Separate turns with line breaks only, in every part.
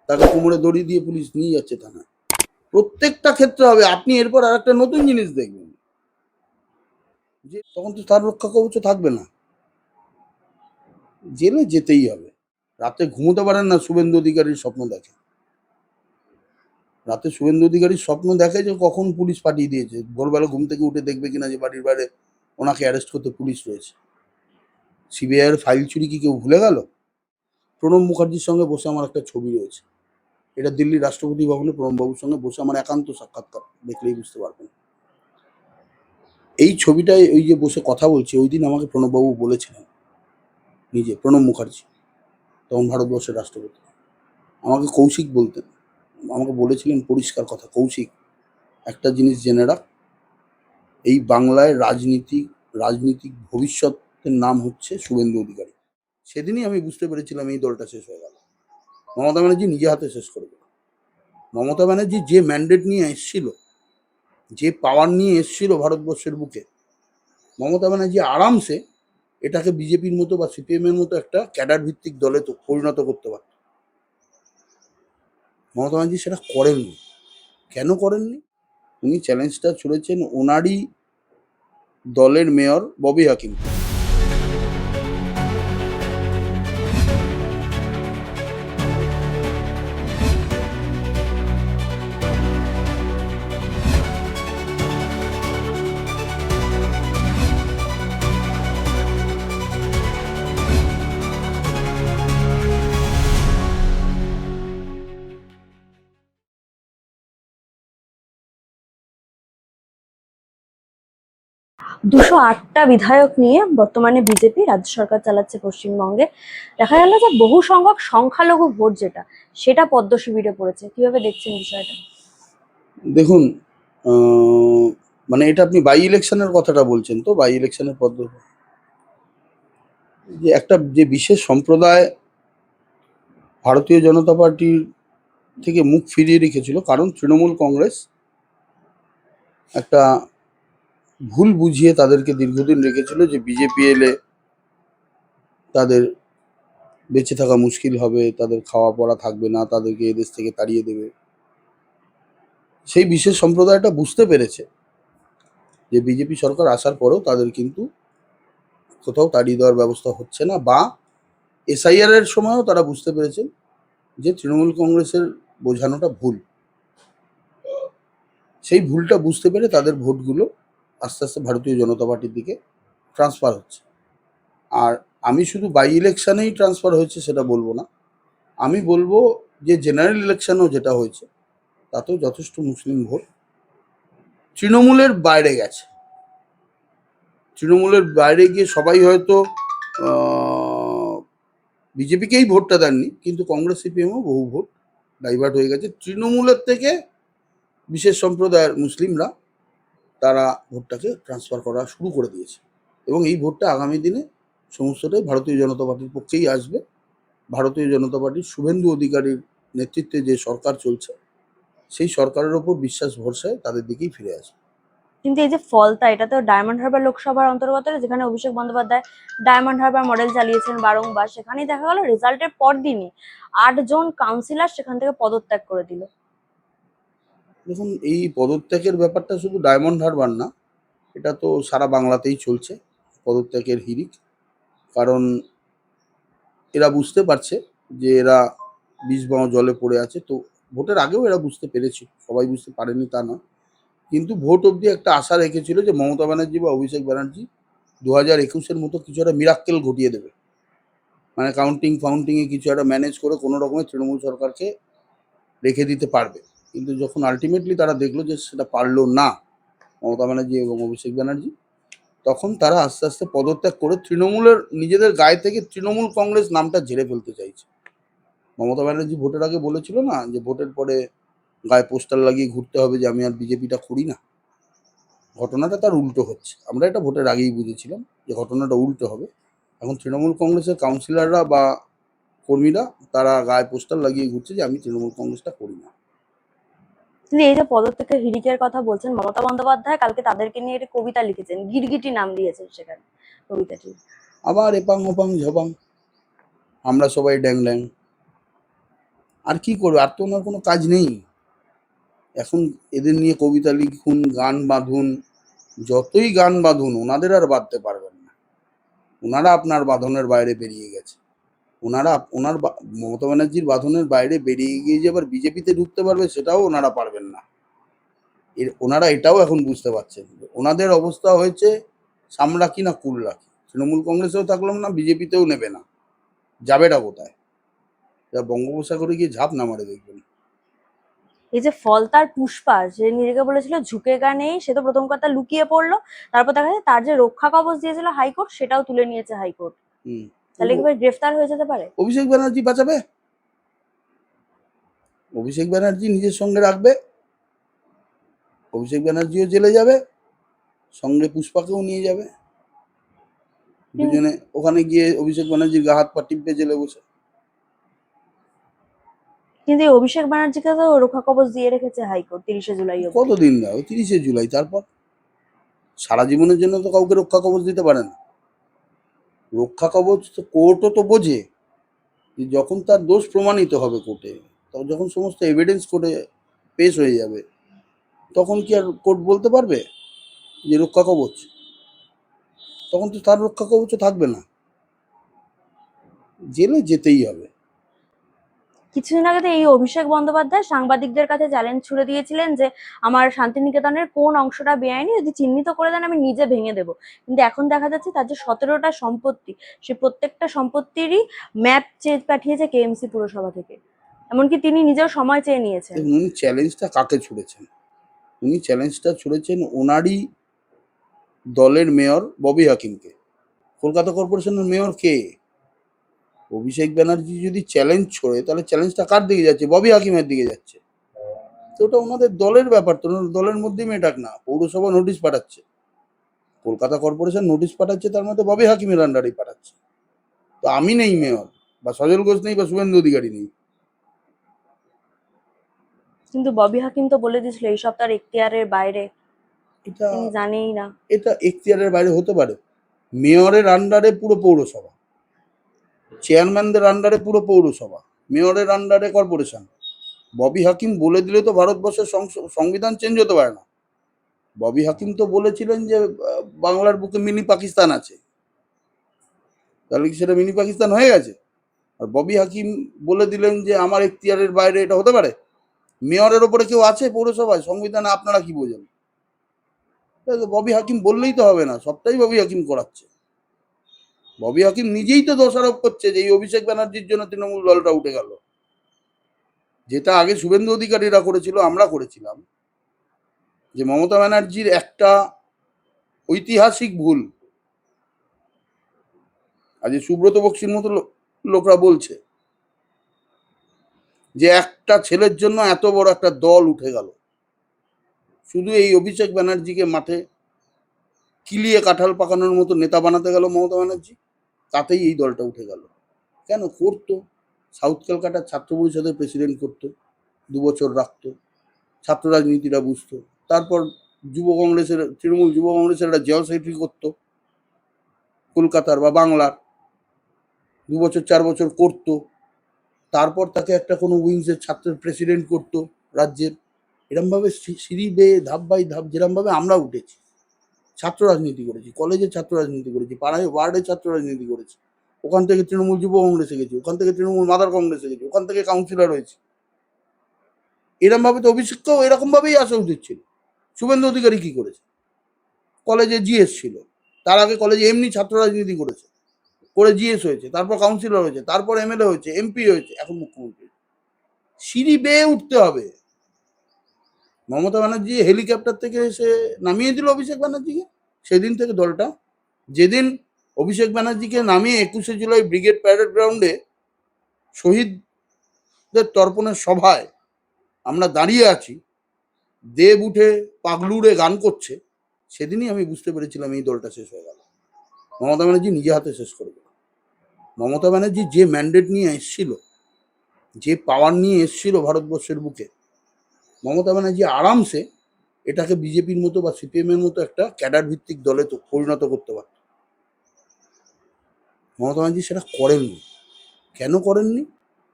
তাকে কোমরে দড়ি দিয়ে পুলিশ নিয়ে যাচ্ছে থানায়। প্রত্যেকটা ক্ষেত্রে হবে। আপনি এরপর আর একটা নতুন জিনিস দেখবেন, যে তখন তো তার রক্ষা কবচ থাকবে না, জেলে যেতেই হবে। রাতে ঘুমোতে পারেন না, শুভেন্দু অধিকারীর স্বপ্ন দেখে। রাতে শুভেন্দু অধিকারীর স্বপ্ন দেখে যে কখন পুলিশ পাঠিয়ে দিয়েছে, ভোরবেলা ঘুম থেকে উঠে দেখবে কিনা যে বাড়ির বাইরে ওনাকে অ্যারেস্ট করতে পুলিশ রয়েছে। সিবিআইয়ের ফাইল চুরি কি কেউ ভুলে গেল? প্রণব মুখার্জির সঙ্গে বসে আমার একটা ছবি রয়েছে, এটা দিল্লির রাষ্ট্রপতি ভবনে প্রণববাবুর সঙ্গে বসে আমার একান্ত সাক্ষাৎকার, দেখলেই বুঝতে পারবেন। এই ছবিটায় ওই যে বসে কথা বলছি, ওই দিন আমাকে প্রণববাবু বলেছিলেন, নিজে প্রণব মুখার্জি, তখন ভারতবর্ষের রাষ্ট্রপতি, আমাকে কৌশিক বলতেন। আমাকে বলেছিলেন পরিষ্কার কথা, কৌশিক একটা জিনিস জেনে রাখ, এই বাংলায় রাজনীতিক ভবিষ্যতের নাম হচ্ছে শুভেন্দু অধিকারী। সেদিনই আমি বুঝতে পেরেছিলাম এই দলটা শেষ হয়ে গেল। মমতা ব্যানার্জি নিজে হাতে শেষ করে দিল। মমতা ব্যানার্জি যে ম্যান্ডেট নিয়ে এসেছিল, যে পাওয়ার নিয়ে এসেছিল ভারতবর্ষের বুকে, মমতা ব্যানার্জি আরামসে এটাকে বিজেপির মতো বা সিপিএম এর মতো একটা ক্যাডার ভিত্তিক দলে তো পরিণত করতে পারত। মমতা ব্যানার্জি সেটা করেননি। কেন করেননি? উনি চ্যালেঞ্জটা ছুড়েছেন ওনারই দলের মেয়র ববি হাকিম।
দুশো আটটা বিধায়ক নিয়ে বর্তমানে বিজেপি রাজ্য সরকার চালাচ্ছে পশ্চিমবঙ্গে। দেখা গেল যে বহু সংখ্যক সংখ্যালঘু ভোট সেটা পদ্ম শিবিরে পড়েছে। কিভাবে দেখছেন বিষয়টা?
দেখুন, মানে এটা আপনি বাই ইলেকশনের কথাটা বলছেন তো? বাই ইলেকশনের পদ্ধতি, যে একটা যে বিশেষ সম্প্রদায় ভারতীয় জনতা পার্টির থেকে মুখ ফিরিয়ে রেখেছিল, কারণ তৃণমূল কংগ্রেস একটা ভুল বুঝিয়ে তাদেরকে দীর্ঘদিন রেখেছিল যে বিজেপি এলে তাদের বেঁচে থাকা মুশকিল হবে, তাদের খাওয়া পড়া থাকবে না, তাদেরকে এদেশ থেকে তাড়িয়ে দেবে। সেই বিশেষ সম্প্রদায়টা বুঝতে পেরেছে যে বিজেপি সরকার আসার পরেও তাদের কিন্তু কোথাও তাড়িয়ে দেওয়ার ব্যবস্থা হচ্ছে না, বা এসআইআর এর সময়ও তারা বুঝতে পেরেছেন যে তৃণমূল কংগ্রেসের বোঝানোটা ভুল। সেই ভুলটা বুঝতে পেরে তাদের ভোটগুলো আস্তে আস্তে ভারতীয় জনতা পার্টির দিকে ট্রান্সফার হচ্ছে। আর আমি শুধু বাই ইলেকশনেই ট্রান্সফার হয়েছে সেটা বলবো না, আমি বলবো যে জেনারেল ইলেকশনেও যেটা হয়েছে তাতেও যথেষ্ট মুসলিম ভোট তৃণমূলের বাইরে গেছে। তৃণমূলের বাইরে গিয়ে সবাই হয়তো বিজেপিকেই ভোটটা দেননি, কিন্তু কংগ্রেস সিপিএমও বহু ভোট ডাইভার্ট হয়ে গেছে তৃণমূলের থেকে। বিশেষ সম্প্রদায়ের মুসলিমরা তারা ভোটটাকে ট্রান্সফার করা শুরু করে দিয়েছে, এবং এই ভোটটা আগামী দিনে সমস্তটাই ভারতীয় জনতা পার্টির পক্ষেই আসবে। ভারতীয় জনতা পার্টির শুভেন্দু অধিকারীর নেতৃত্বে যে সরকার চলছে, সেই সরকারের ওপর বিশ্বাস ভরসায় তাদের দিকেই ফিরে আসবে।
কিন্তু এই যে ফলতা, এটা তো ডায়মন্ড হারবার লোকসভার অন্তর্গত, যেখানে অভিষেক বন্দ্যোপাধ্যায় ডায়মন্ড হারবার মডেল চালিয়েছেন বারংবার। সেখানেই দেখা গেল রেজাল্টের পর দিনই 8 জন কাউন্সিলর সেখান থেকে পদত্যাগ করে দিল।
দেখুন, এই পদত্যাগের ব্যাপারটা শুধু ডায়মন্ড হারবার না, এটা তো সারা বাংলাতেই চলছে পদত্যাগের হিড়িক। কারণ এরা বুঝতে পারছে যে এরা বিষবাঁ জলে পড়ে আছে। তো ভোটের আগেও এরা বুঝতে পেরেছে, সবাই বুঝতে পারেনি তা না, কিন্তু ভোট অবধি একটা আশা রেখেছিল যে মমতা ব্যানার্জি বা অভিষেক ব্যানার্জি 2021-এর মতো কিছু একটা মিরাক্কেল ঘটিয়ে দেবে, মানে ফাউন্টিংয়ে কিছু একটা ম্যানেজ করে কোনো রকমের তৃণমূল সরকারকে রেখে দিতে পারবে। কিন্তু যখন আলটিমেটলি তারা দেখলো যে সেটা পারলো না মমতা ব্যানার্জি এবং অভিষেক ব্যানার্জি, তখন তারা আস্তে আস্তে পদত্যাগ করে তৃণমূলের নিজেদের গায়ে থেকে তৃণমূল কংগ্রেস নামটা ঝেড়ে ফেলতে চাইছে। মমতা ব্যানার্জি ভোটের আগে বলেছিল না যে ভোটের পরে গায়ে পোস্টার লাগিয়ে ঘুরতে হবে যে আমি আর বিজেপিটা করি না। ঘটনাটা তার উল্টো হচ্ছে। আমরা এটা ভোটের আগেই বুঝেছিলাম যে ঘটনাটা উল্টো হবে। এখন তৃণমূল কংগ্রেসের কাউন্সিলররা বা কর্মীরা তারা গায়ে পোস্টার লাগিয়ে ঘুরছে যে আমি তৃণমূল কংগ্রেসটা করি না।
কিন্তু এই যে পদত্যাগের হিড়িকের কথা বলছেন, মমতা বন্দ্যোপাধ্যায় কালকে তাদেরকে নিয়ে একটি কবিতা লিখেছেন, গিরগিটি নাম দিয়েছেন সেখানে কবিতাটি।
আবার এপাং ওপাং ঝপাং, আমরা সবাই ড্যাং ড্যাং। আর কি করবে, আর তো ওনার কোনো কাজ নেই। এখন এদের নিয়ে কবিতা লিখুন, গান বাঁধুন, যতই গান বাঁধুন ওনাদের আর বাঁধতে পারবেন না। ওনারা আপনার বাঁধনের বাইরে বেরিয়ে গেছে। মমতা ব্যানার্জির বাঁধনের বাইরে বেরিয়ে গিয়ে যে আবার বিজেপিতে ঢুকতে পারবে সেটাও ওনারা পারবেন না। ওনারা এটাও এখন বুঝতে পারছেন যে ওনাদের অবস্থা হয়েছে সামলাকি না কুলরাখি। তৃণমূল কংগ্রেসেও থাকলাম না, বিজেপিতেও নেবে না, যাবেটা কোথায়? বঙ্গোপসাগরে গিয়ে ঝাঁপ না মারে দেখবেন।
এই যে ফলতার পুষ্পা, যে নিজেকে বলেছিল ঝুঁকেগা নেই, সে তো প্রথম কথা লুকিয়ে পড়লো, তারপর দেখা যায় তার যে রক্ষা কবচ দিয়েছিল হাইকোর্ট সেটাও তুলে নিয়েছে হাইকোর্ট।
হুম।
তাহলে কি ভাই গ্রেফতার হয়ে যেতে পারে?
অভিষেক ব্যানার্জি বাঁচাবে? অভিষেক ব্যানার্জি নিজের সঙ্গে রাখবে, অভিষেক ব্যানার্জিও জেলে যাবে, সঙ্গে পুষ্পাকেও নিয়ে যাবে। দুজনে ওখানে গিয়ে অভিষেক ব্যানার্জির গা হাত পা টিপবে জেলে বসে।
কিন্তু এই অভিষেক ব্যানার্জিকে তো রক্ষা কবচ দিয়ে রেখেছে হাইকোর্ট 30শে জুলাই অব্দি।
কতদিন দেয়? 30শে জুলাই, তারপর সারা জীবনের জন্য তো কাউকে রক্ষা কবচ দিতে পারে না। রক্ষা কবচ তো কোর্টও তো বোঝে যে যখন তার দোষ প্রমাণিত হবে কোর্টে, তখন যখন সমস্ত এভিডেন্স কোর্টে পেশ হয়ে যাবে, তখন কি আর কোর্ট বলতে পারবে যে রক্ষা কবচ? তখন তো তার রক্ষা কবচও থাকবে না, জেলে যেতেই হবে।
কিছুদিন আগে তো এই অভিষেক বন্দ্যোপাধ্যায় সাংবাদিকদের কাছে চ্যালেঞ্জ ছুড়ে দিয়েছিলেন যে আমার শান্তিনিকেতনের কোন অংশটা বেআইনি যদি চিহ্নিত করে দেন আমি নিজে ভেঙে দেবো। কিন্তু এখন দেখা যাচ্ছে তার যে 17টা সম্পত্তি, সে প্রত্যেকটা সম্পত্তিরই ম্যাপ চেয়ে পাঠিয়েছে কেএমসি পুরসভা থেকে। এমনকি তিনি নিজেও সময় চেয়ে নিয়েছেন।
দেখুন, উনি চ্যালেঞ্জটা কাকে ছুড়েছেন? উনি চ্যালেঞ্জটা ছুড়েছেন ওনারই দলের মেয়র ববি হাকিমকে। কলকাতা কর্পোরেশনের মেয়র কে? অভিষেক ব্যানার্জি যদি চ্যালেঞ্জ ছোড়ে তাহলে চ্যালেঞ্জটা কার দিকে যাচ্ছে? ববি হাকিমের দিকে যাচ্ছে। তো ওটা ওনাদের দলের ব্যাপার, তো ওনাদের দলের মধ্যেই মেটাক না। পৌরসভা নোটিশ পাঠাচ্ছে, কলকাতা কর্পোরেশন নোটিশ পাঠাচ্ছে, তার মধ্যে ববি হাকিমের আন্ডারেই পাঠাচ্ছে। তো আমি নেই মেয়র, বা সজল ঘোষ নেই, বা শুভেন্দু অধিকারী নেই।
কিন্তু ববি হাকিম তো বলে দিয়েছিল এই সপ্তাহের এখতিয়ারের বাইরে,
এটা
তিনি জানেই না।
এটা এখতিয়ারের বাইরে হতে পারে? মেয়রের আন্ডারে পুরো পৌরসভা, চেয়ারম্যানদের আন্ডারে পুরো পৌরসভা, মেয়রের আন্ডারে কর্পোরেশন। ববি হাকিম বলে দিলে তো ভারতবর্ষের সংবিধান চেঞ্জ হতে পারে না। ববি হাকিম তো বলেছিলেন যে বাংলার বুকে মিনি পাকিস্তান আছে, তাহলে কি সেটা মিনি পাকিস্তান হয়ে গেছে? আর ববি হাকিম বলে দিলেন যে আমার এখতিয়ারের বাইরে এটা হতে পারে? মেয়রের ওপরে কেউ আছে পৌরসভায়? সংবিধানে আপনারা কি বোঝেন? ববি হাকিম বললেই তো হবে না, সবটাই ববি হাকিম করাচ্ছে। ববি হাকিম নিজেই তো দোষারোপ করছে যে এই অভিষেক ব্যানার্জির জন্য তৃণমূল দলটা উঠে গেল। যেটা আগে শুভেন্দু অধিকারীরা করেছিল, আমরা করেছিলাম, যে মমতা ব্যানার্জির একটা ঐতিহাসিক ভুল আজ সুব্রত বক্সির মতো লোকরা বলছে যে একটা ছেলের জন্য এত বড় একটা দল উঠে গেল। শুধু এই অভিষেক ব্যানার্জিকে মাঠে কিলিয়ে কাঁঠাল পাকানোর মতো নেতা বানাতে গেল মমতা ব্যানার্জি, তাতেই এই দলটা উঠে গেল। কেন করতো? সাউথ কলকাতার ছাত্র পরিষদের প্রেসিডেন্ট করতো, 2 বছর রাখতো, ছাত্র রাজনীতিটা বুঝতো। তারপর তৃণমূল যুব কংগ্রেসের একটা জেনারেল সেক্রেটারি করতো কলকাতার বা বাংলার, 2 বছর 4 বছর করতো। তারপর তাকে একটা কোনো উইংসের ছাত্রের প্রেসিডেন্ট করতো রাজ্যের। এরমভাবে সিঁড়ি বেয়ে ধাপ বাই ধাপ যেরমভাবে আমরা উঠেছি, ছাত্র রাজনীতি করেছি, কলেজে ছাত্র রাজনীতি করেছি, পাড়ায় ওয়ার্ডে ছাত্র রাজনীতি করেছি, ওখান থেকে তৃণমূল যুব কংগ্রেসে গেছি, ওখান থেকে তৃণমূল মাদার কংগ্রেসে গেছি, ওখান থেকে কাউন্সিলর হয়েছি। এরমভাবে তো অভিষেককেও এরকমভাবেই আসা উচিত ছিল। শুভেন্দু অধিকারী কি করেছে? কলেজে জিএস ছিল, তার আগে কলেজে এমনি ছাত্র রাজনীতি করেছে, করে জিএস হয়েছে, তারপর কাউন্সিলর হয়েছে, তারপর এমএলএ হয়েছে, এমপি হয়েছে, এখন মুখ্যমন্ত্রী। সিঁড়ি বেয়ে উঠতে হবে। মমতা ব্যানার্জি হেলিকপ্টার থেকে এসে নামিয়ে দিল অভিষেক ব্যানার্জিকে। সেদিন থেকে দলটা, যেদিন অভিষেক ব্যানার্জিকে নামিয়ে 21শে জুলাই ব্রিগেড প্যারেড গ্রাউন্ডে শহীদদের তর্পণের সভায় আমরা দাঁড়িয়ে আছি, দেব উঠে পাগলুড়ে গান করছে, সেদিনই আমি বুঝতে পেরেছিলাম এই দলটা শেষ হয়ে গেল। মমতা ব্যানার্জি নিজে হাতে শেষ করে দিল। মমতা ব্যানার্জি যে ম্যান্ডেট নিয়ে এসেছিল, যে পাওয়ার নিয়ে এসেছিল ভারতবর্ষের বুকে, মমতা ব্যানার্জি আরামসে এটাকে বিজেপির মতো বা সিপিএমের মতো একটা ক্যাডার ভিত্তিক দলে তো পরিণত করতে পারত। মমতা ব্যানার্জি সেটা করেননি। কেন করেননি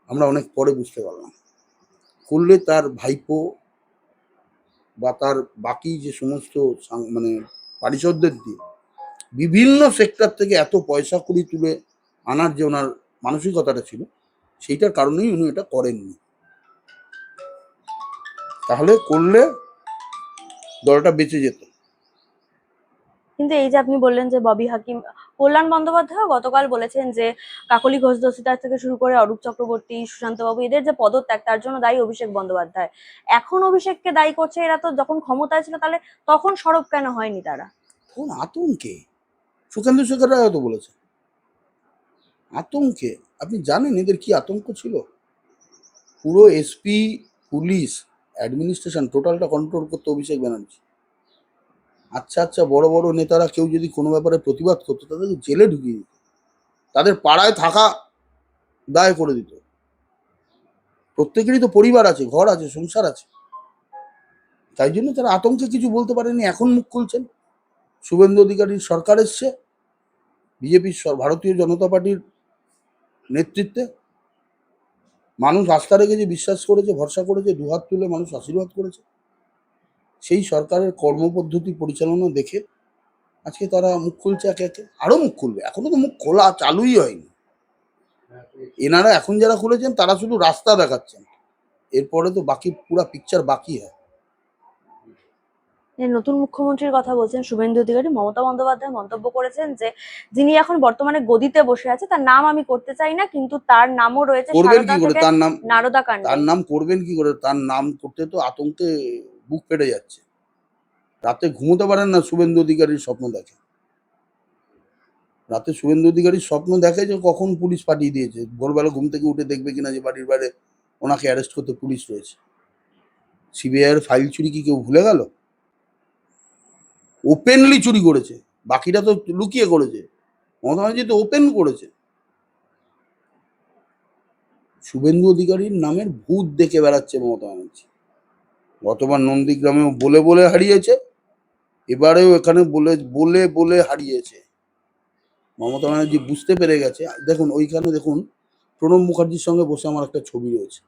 আমরা অনেক পরে বুঝতে পারলাম। করলে তার ভাইপো বা তার বাকি যে সমস্ত মানে পারিষদদের দিয়ে বিভিন্ন সেক্টর থেকে এত পয়সা কড়ি তুলে আনার যে ওনার মানসিকতাটা ছিল, সেইটার কারণেই উনি এটা করেননি। তাহলে করলে দলটা বেঁচে যেত।
কিন্তু এই যে আপনি বললেন যে ববি হাকিম, কল্যাণ বন্দ্যোপাধ্যায় গতকাল বলেছেন যে কাকলি ঘোষ দস্তিদার থেকে শুরু করে অরূপ চক্রবর্তী, সুশান্ত বাবু, এদের যে পদত্যাগ তার জন্য দায়ী অভিষেক বন্দ্যোপাধ্যায়। এখন অভিষেককে দায়ী করছে এরা, তো যখন ক্ষমতায় ছিল তাহলে তখন সরব কেন হয়নি তারা?
তখন আতঙ্কে, সুখেন্দু শেখর রায় তো বলেছে আতঙ্কে। আপনি জানেন এদের কি আতঙ্ক ছিল? পুরো এসপি, পুলিশ, অ্যাডমিনিস্ট্রেশন টোটালটা কন্ট্রোল করতো অভিষেক ব্যানার্জি। আচ্ছা আচ্ছা, বড় বড় নেতারা কেউ যদি কোনো ব্যাপারে প্রতিবাদ করতো তাদেরকে জেলে ঢুকিয়ে দিত, তাদের পাড়ায় থাকা দায় করে দিত। প্রত্যেকেরই তো পরিবার আছে, ঘর আছে, সংসার আছে। তাই জন্য তারা আতঙ্কে কিছু বলতে পারেনি, এখন মুখ খুলছেন। শুভেন্দু অধিকারীর সরকার এসছে, বিজেপির ভারতীয় জনতা পার্টির নেতৃত্বে। মানুষ আস্থা রেখেছে, বিশ্বাস করেছে, ভরসা করেছে, দুহাত তুলে মানুষ আশীর্বাদ করেছে। সেই সরকারের কর্মপদ্ধতি পরিচালনা দেখে আজকে তারা মুখ খুলছে, একে একে আরো মুখ খুলবে। এখনো তো মুখ খোলা চালুই হয়নি। এনারা এখন যারা খুলেছেন তারা শুধু রাস্তা দেখাচ্ছেন, এরপরে তো বাকি পুরা পিকচার বাকি হয়।
নতুন মুখ্যমন্ত্রীর কথা বলছেন শুভেন্দু অধিকারী। মমতা বন্দ্যোপাধ্যায় মন্তব্য করেছেন যে যিনি এখন বর্তমানে গদিতে বসে আছে তার নাম আমি করতে চাই না, কিন্তু তার নামও রয়েছে
করবেন
সারদা
কি করে
থেকে
তার নাম?
নারদা কাণ্ডে।
তার নাম করবেন কি করে? তার নাম করতে তো আতঙ্কে বুক ফেটে যাচ্ছে। রাতে ঘুমোতে পারেন না, শুভেন্দু অধিকারীর স্বপ্ন দেখে। রাতে শুভেন্দু অধিকারীর স্বপ্ন দেখে যে কখন পুলিশ পাঠিয়ে দিয়েছে, ভোরবেলা ঘুম থেকে উঠে দেখবে কিনা যে বাড়ির বাইরে ওনাকে অ্যারেস্ট করতে পুলিশ রয়েছে। সিবিআই এর ফাইল চুরি কি কেউ ভুলে গেল? ওপেনলি চুরি করেছে, বাকিরা তো লুকিয়ে করেছে, মমতা ব্যানার্জি তো ওপেন করেছে। শুভেন্দু অধিকারীর নামের ভূত দেখে বেড়াচ্ছে মমতা ব্যানার্জি। গতবার নন্দীগ্রামেও বলে বলে হারিয়েছে, এবারেও এখানে বলে বলে বলে হারিয়েছে। মমতা ব্যানার্জি বুঝতে পেরে গেছে। দেখুন ওইখানে দেখুন, প্রণব মুখার্জির সঙ্গে বসে আমার একটা ছবি রয়েছে।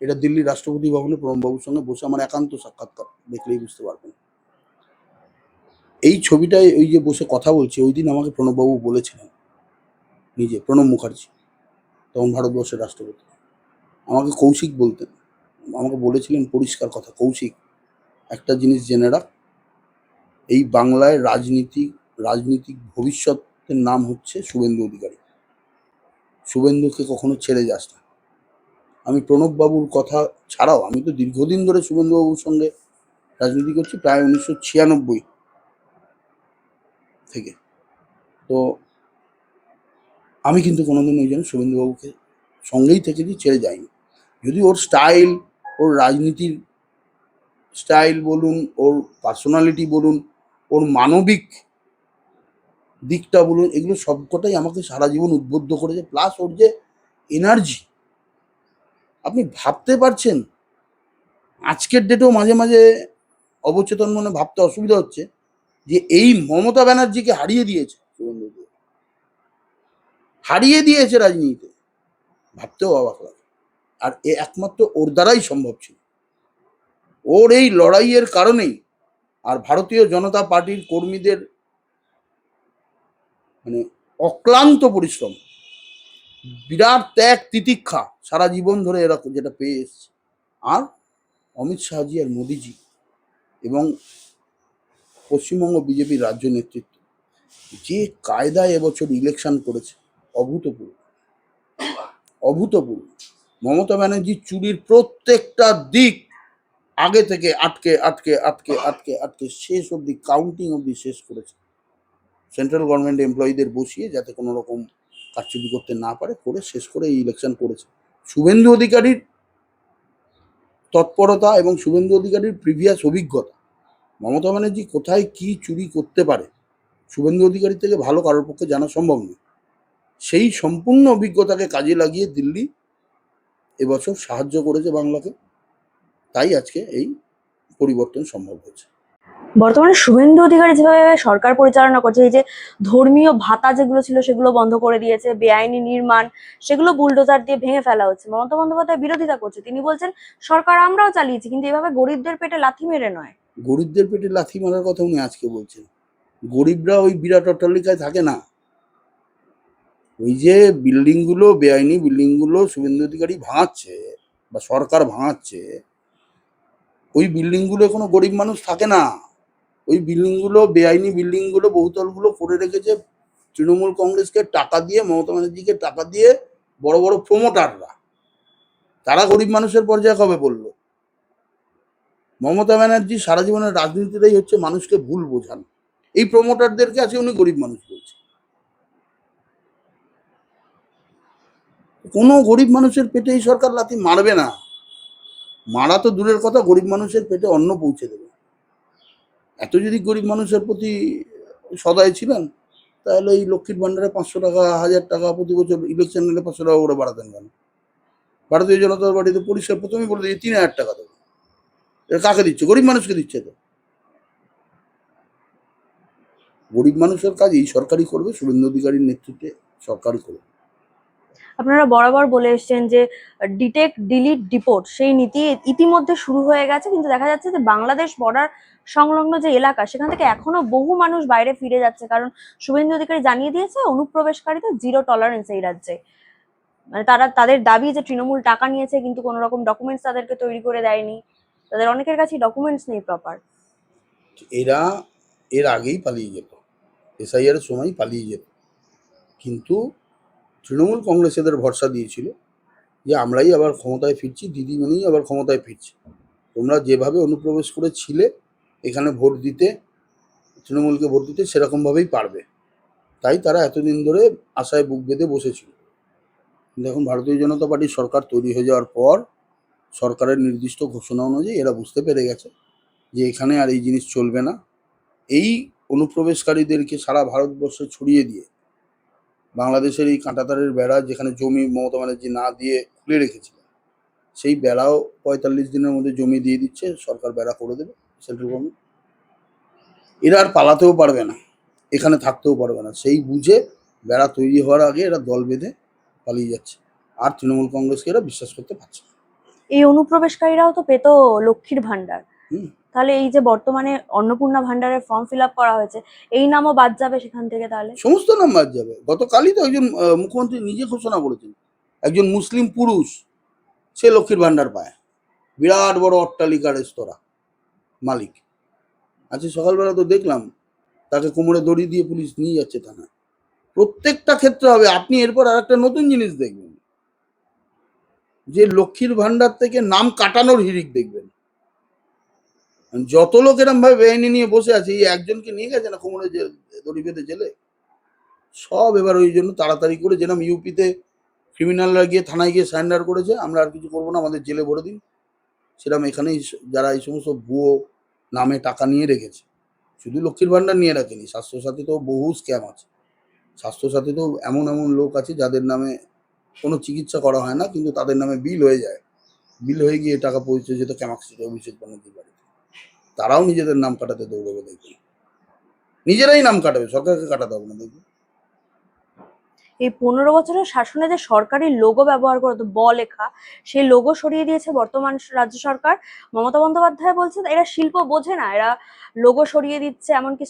এটা দিল্লির রাষ্ট্রপতি ভবনে প্রণববাবুর সঙ্গে বসে আমার একান্ত সাক্ষাৎকার, দেখলেই বুঝতে পারবেন। এই ছবিটায় ওই যে বসে কথা বলছি, ওই দিন আমাকে প্রণববাবু বলেছিলেন, নিজে প্রণব মুখার্জি, তখন ভারতবর্ষের রাষ্ট্রপতি, আমাকে কৌশিক বলতেন। আমাকে বলেছিলেন পরিষ্কার কথা, কৌশিক একটা জিনিস জেনে রাখ, এই বাংলায় রাজনীতিক ভবিষ্যতের নাম হচ্ছে শুভেন্দু অধিকারী। শুভেন্দুকে কখনো ছেড়ে যাস না। আমি প্রণববাবুর কথা ছাড়াও আমি তো দীর্ঘদিন ধরে শুভেন্দুবাবুর সঙ্গে রাজনীতি করছি, প্রায় 1996 থেকে। তো আমি কিন্তু কোনোদিন ওই জন্য শুভেন্দুবাবুকে সঙ্গেই থেকেছি, ছেড়ে যাইনি। যদি ওর স্টাইল, ওর রাজনীতির স্টাইল বলুন, ওর পার্সোনালিটি বলুন, ওর মানবিক দিকটা বলুন, এগুলো সবকটাই আমাকে সারা জীবন উদ্বুদ্ধ করেছে। প্লাস ওর যে এনার্জি, আপনি ভাবতে পারছেন, আজকের ডেটেও মাঝে মাঝে অবচেতন মনে ভাবতে অসুবিধা হচ্ছে যে এই মমতা ব্যানার্জিকে হারিয়ে দিয়েছে শুভেন্দু, হারিয়ে দিয়েছে রাজনীতিতে। ভাবতেও অবাক লাগে। আর এ একমাত্র ওর দ্বারাই সম্ভব ছিল। ওর এই লড়াইয়ের কারণেই, আর ভারতীয় জনতা পার্টির কর্মীদের মানে অক্লান্ত পরিশ্রম, বিরাট ত্যাগ তিতিক্ষা সারা জীবন ধরে এরা যেটা পেয়ে এসছে, আর অমিত শাহজি আর মোদিজি এবং পশ্চিমবঙ্গ বিজেপির রাজ্য নেতৃত্ব যে কায়দায় এবছর ইলেকশন করেছে, অভূতপূর্ব অভূতপূর্ব। মমতা ব্যানার্জির চুরির প্রত্যেকটা দিক আগে থেকে আটকে আটকে আটকে আটকে আটকে শেষ অবধি, কাউন্টিং অবধি শেষ করেছে। সেন্ট্রাল গভর্নমেন্ট এমপ্লয়ীদের বসিয়ে যাতে কোনো রকম কারচুপি করতে না পারে, করে শেষ করে এই ইলেকশন করেছে। শুভেন্দু অধিকারীর তৎপরতা এবং শুভেন্দু অধিকারীর প্রিভিয়াস অভিজ্ঞতা, মমতা ব্যানার্জি কোথায় কি চুরি করতে পারে শুভেন্দু অধিকারীর থেকে ভালো কারোর পক্ষে জানা সম্ভব নয়। সেই সম্পূর্ণ অভিজ্ঞতাকে কাজে লাগিয়ে দিল্লি এবছর সাহায্য করেছে বাংলাকে, তাই আজকে এই পরিবর্তন সম্ভব হয়েছে।
বর্তমানে শুভেন্দু অধিকারী যেভাবে সরকার পরিচালনা করছে, এই যে ধর্মীয় ভাতা যেগুলো ছিল সেগুলো বন্ধ করে দিয়েছে, বেআইনি নির্মাণ সেগুলো বুলডোজার দিয়ে ভেঙে ফেলা হচ্ছে, মমতা বন্দ্যোপাধ্যায় বিরোধিতা করছে। তিনি বলছেন সরকার আমরাও চালিয়েছি, কিন্তু এভাবে গরিবদের পেটে লাথি মেরে নয়।
গরিবদের পেটে লাথি মারার কথা উনি আজকে বলছেন। গরিবরা ওই বিরাট অট্টালিকায় থাকে না। ওই যে বিল্ডিংগুলো, বেআইনি বিল্ডিংগুলো শুভেন্দু অধিকারী ভাঙাচ্ছে বা সরকার ভাঙাচ্ছে, ওই বিল্ডিংগুলো কোনো গরিব মানুষ থাকে না। ওই বিল্ডিংগুলো, বেআইনি বিল্ডিংগুলো, বহুতলগুলো করে রেখেছে তৃণমূল কংগ্রেসকে টাকা দিয়ে, মমতা ব্যানার্জিকে টাকা দিয়ে বড় বড় প্রমোটাররা। তারা গরিব মানুষের পর্যায়ে কবে বললো? মমতা ব্যানার্জি সারা জীবনের রাজনীতিটাই হচ্ছে মানুষকে ভুল বোঝান। এই প্রমোটারদেরকে আছে উনি গরিব মানুষ বলছে। কোনো গরিব মানুষের পেটে এই সরকার লাথি মারবে না। মারা তো দূরের কথা, গরিব মানুষের পেটে অন্ন পৌঁছে দেবে। এত যদি গরিব মানুষের প্রতি সদয় ছিলেন, তাহলে এই লক্ষ্মীর ভান্ডারে 500 টাকা, 1000 টাকা প্রতি বছর ইলেকশন নিলে 500 টাকা করে বাড়াতেন কেন? ভারতীয় জনতা পার্টিতে পরিষ্কার প্রথমেই বলে দিয়েছে 3000 টাকা দেবে। এটা কাকে দিচ্ছে? গরিব মানুষকে দিচ্ছে। তো গরিব মানুষের কাজ এই সরকারই করবে, শুভেন্দু অধিকারীর নেতৃত্বে সরকারই করবে।
আপনারা বরাবর বলে এসেছেন যে ডিটেক্ট ডিলিট ডিপোর্ট সেই নীতি ইতিমধ্যে শুরু হয়ে গেছে, কিন্তু দেখা যাচ্ছে যে বাংলাদেশ বর্ডার সংলগ্ন যে এলাকা সেখান থেকে এখনো বহু মানুষ বাইরে ফিরে যাচ্ছে, কারণ শুভেন্দু অধিকারী জানিয়ে দিয়েছে অনুপ্রবেশকারীদের জিরো টলারেন্স এই রাজ্যে। মানে তাদের দাবি যে তৃণমূল টাকা নিয়েছে কিন্তু কোনো রকম ডকুমেন্টস তাদেরকে তৈরি করে দেয়নি, তাদের অনেকের কাছে ডকুমেন্টস নেই প্রপার।
এরা এর আগেই পালিয়ে যেত, এসআইআর এর সময় পালিয়ে যেত, কিন্তু তৃণমূল কংগ্রেস এদের ভরসা দিয়েছিল যে আমরাই আবার ক্ষমতায় ফিরছি, দিদিমণি আবার ক্ষমতায় ফিরছি, তোমরা যেভাবে অনুপ্রবেশ করেছিলে এখানে ভোট দিতে, তৃণমূলকে ভোট দিতে, সেরকমভাবেই পারবে। তাই তারা এতদিন ধরে আশায় বুক বেঁধে বসেছিল। কিন্তু এখন ভারতীয় জনতা পার্টির সরকার তৈরি হয়ে যাওয়ার পর সরকারের নির্দিষ্ট ঘোষণা অনুযায়ী এরা বুঝতে পেরে গেছে যে এখানে আর এই জিনিস চলবে না। এই অনুপ্রবেশকারীদেরকে সারা ভারতবর্ষে ছড়িয়ে দিয়ে বাংলাদেশের এই কাঁটাতারের বেড়া, যেখানে জমি মমতা ব্যানার্জি না দিয়ে খুলে রেখেছিলেন, সেই বেড়াও 45 দিনের মধ্যে জমি দিয়ে দিচ্ছে সরকার, বেড়া করে দেবে সেন্ট্রাল গভর্নমেন্ট। এরা আর পালাতেও পারবে না, এখানে থাকতেও পারবে না, সেই বুঝে বেড়া তৈরি হওয়ার আগে এরা দল বেঁধে পালিয়ে যাচ্ছে। আর তৃণমূল কংগ্রেসকে এরা বিশ্বাস করতে পারছে না।
এই অনুপ্রবেশকারীরাও তো পেতো লক্ষ্মীর ভান্ডার,
হুম।
তাহলে এই যে বর্তমানে অন্নপূর্ণা ভান্ডারের ফর্ম ফিল আপ করা হয়েছে, এই নামও বাদ যাবে সেখান থেকে তাহলে।
সমস্ত নাম বাদ যাবে। গতকালই তো একজন মুখ্যমন্ত্রী নিজে ঘোষণা করেছেন, একজন মুসলিম পুরুষ সে লক্ষ্মীর ভান্ডার পায়, বিরাট বড় অট্টালিকা রেস্তোরাঁ মালিক। আজকে সকালবেলা তো দেখলাম তাকে কোমরে দড়ি দিয়ে পুলিশ নিয়ে যাচ্ছে থানায়। প্রত্যেকটা ক্ষেত্রে হবে। আপনি এরপর আর একটা নতুন জিনিস দেখবেন, যে লক্ষ্মীর ভান্ডার থেকে নাম কাটানোর হিড়িক দেখবেন। যত লোক এরম ভাবে বেআইনি নিয়ে বসে আছে, এই একজনকে নিয়ে গেছে না কোমরে দড়ি বেঁধে জেলে, সব এবার ওই জন্য তাড়াতাড়ি করে, যেরকম ইউপিতে ক্রিমিনালরা গিয়ে থানায় গিয়ে সারেন্ডার করেছে, আমরা আর কিছু করবো না, আমাদের জেলে ভরে দিন, সেরকম এখানেই যারা এই সমস্ত ভুয়ো নামে টাকা নিয়ে রেখেছে, শুধু লক্ষ্মীর ভান্ডার নিয়ে রাখেনি, স্বাস্থ্যসাথীতেও বহু স্ক্যাম আছে। স্বাস্থ্যসাথীতেও এমন এমন লোক আছে যাদের নামে কোনো চিকিৎসা করা হয় না, কিন্তু তাদের নামে বিল হয়ে যায়, বিল হয়ে গিয়ে টাকা পৌঁছে যেত ক্যামাক্সিতে অভিষেক ব্যানার্জির বাড়িতে। তারাও নিজেদের নাম কাটাতে দৌড়বে, দেখবেন নিজেরাই নাম কাটাবে, সরকারকে কাটাতে হবে না, দেখবেন।
এই 15 বছরের শাসনে যে সরকারি লোগো ব্যবহার করতো ব লেখা, সেই লোগো সরিয়ে দিয়েছে বর্তমান রাজ্য সরকার। মমতা বন্দ্যোপাধ্যায় বলছে এরা শিল্প বোঝে না, এরা লোগো সরিয়ে দিচ্ছে, এমনকি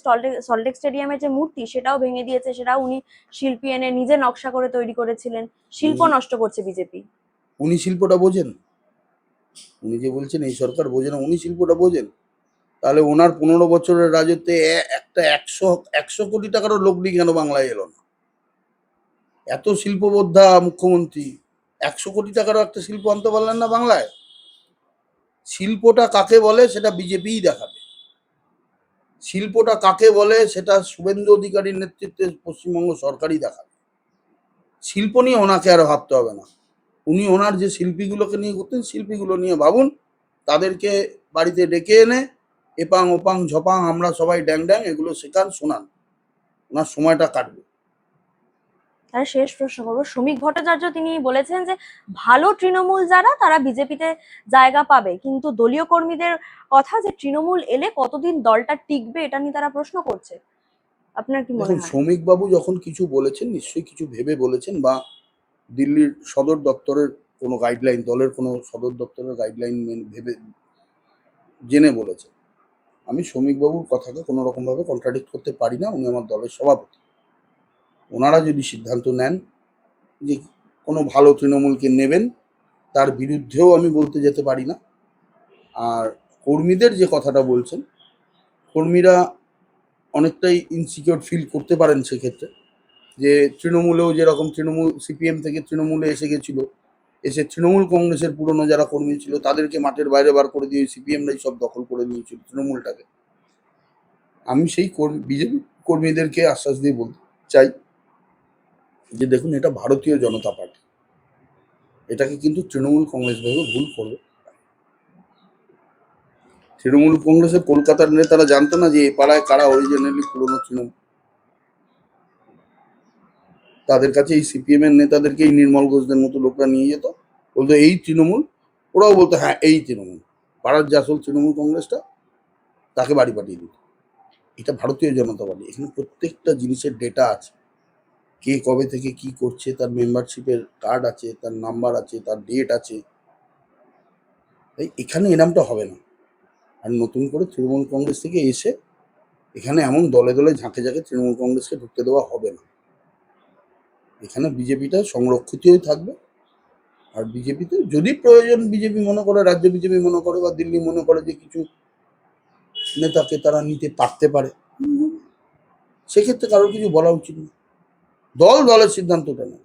সল্টলেক স্টেডিয়ামের যে মূর্তি সেটাও ভেঙে দিয়েছে, সেটাও উনি শিল্পী এনে নিজে নকশা করে তৈরি করেছিলেন। শিল্প
উনি
নষ্ট করছে বিজেপি।
উনি শিল্পটা বোঝেন? উনি যে বলছেন এই সরকার বোঝে না, উনি শিল্পটা বোঝেন? তাহলে ওনার 15 বছরের রাজত্বে একটা 100 কোটি টাকারও লগ্নি কেন বাংলায় এলো না? এত শিল্পবোদ্ধা মুখ্যমন্ত্রী, 100 কোটি টাকারও একটা শিল্প আনতে পারলেন না বাংলায়? শিল্পটা কাকে বলে সেটা বিজেপিই দেখাবে। শিল্পটা কাকে বলে সেটা শুভেন্দু অধিকারীর নেতৃত্বে পশ্চিমবঙ্গ সরকারই দেখাবে। শিল্প নিয়ে ওনাকে আর ভাবতে হবে না। উনি ওনার যে শিল্পীগুলোকে নিয়ে ঘুরতেন, শিল্পীগুলো নিয়ে ভাবুন, তাদেরকে বাড়িতে ডেকে এনে এপাং ওপাং ঝপাং আমরা সবাই ড্যাং ড্যাং এগুলো শেখান, শোনান, ওনার সময়টা কাটবে।
তাহলে শেষ প্রশ্ন করবো, শ্রমিক ভট্টাচার্য তিনি বলেছেন যে ভালো তৃণমূল যারা তারা বিজেপিতে জায়গা পাবে, কিন্তু দলীয় কর্মীদের কথা যে তৃণমূল এলে কতদিন দলটা টিকবে এটা নিয়ে তারা প্রশ্ন করছে। আপনার কি মনে
দেখুন,
হয়?
শ্রমিকবাবু যখন কিছু বলেছেন নিশ্চয়ই কিছু ভেবে বলেছেন, বা দিল্লির সদর দপ্তরের কোনো গাইডলাইন, দলের কোনো সদর দপ্তরের গাইডলাইন ভেবে জেনে বলেছেন। আমি শ্রমিকবাবুর কথাকে কোনো রকমভাবে কন্ট্রাডিক্ট করতে পারি না, উনি আমার দলের সভাপতি। ওনারা যদি সিদ্ধান্ত নেন যে কোনো ভালো তৃণমূলকে নেবেন, তার বিরুদ্ধেও আমি বলতে যেতে পারি না। আর কর্মীদের যে কথাটা বলছেন, কর্মীরা অনেকটাই ইনসিকিউর ফিল করতে পারেন সেক্ষেত্রে, যে তৃণমূলেও যেরকম তৃণমূল সিপিএম থেকে তৃণমূলে এসে গেছিল, এসে তৃণমূল কংগ্রেসের পুরনো যারা কর্মী ছিল তাদেরকে মাঠের বাইরে বার করে দিয়ে সিপিএমরাই সব দখল করে নিয়েছিল তৃণমূলটাকে। আমি সেই বিজেপি কর্মীদেরকে আশ্বাস দিয়ে বলতে চাই যে দেখুন, এটা ভারতীয় জনতা পার্টি, এটাকে কিন্তু তৃণমূল কংগ্রেস ভেবে ভুল করবে। তৃণমূল কংগ্রেসের কলকাতার নেতারা জানতো না যে এ পাড়ায় কারা অরিজিনালি পুরনো তৃণমূল। তাদের কাছে এই সিপিএম এর নেতাদেরকে এই নির্মল ঘোষদের মতো লোকরা নিয়ে যেত, বলতো এই তৃণমূল। ওরাও বলতো হ্যাঁ এই তৃণমূল। পাড়ার যে আসল তৃণমূল কংগ্রেসটা, তাকে বাড়ি পাঠিয়ে দিত। এটা ভারতীয় জনতা পার্টি, এখানে প্রত্যেকটা জিনিসের ডেটা আছে, কে কবে থেকে কি করছে, তার মেম্বারশিপের কার্ড আছে, তার নাম্বার আছে, তার ডেট আছে। তাই এখানে এরমটা হবে না। আর নতুন করে তৃণমূল কংগ্রেস থেকে এসে এখানে এমন দলে দলে ঝাঁকে ঝাঁকে তৃণমূল কংগ্রেসকে ঢুকতে দেওয়া হবে না। এখানে বিজেপিটা সংরক্ষিতই থাকবে। আর বিজেপিতে যদি প্রয়োজন বিজেপি মনে করে, রাজ্য বিজেপি মনে করে বা দিল্লি মনে করে যে কিছু নেতাকে তারা নিতে পারতে পারে, সেক্ষেত্রে কারোর কিছু বলা উচিত না। দল দলের সিদ্ধান্তটা নেয়।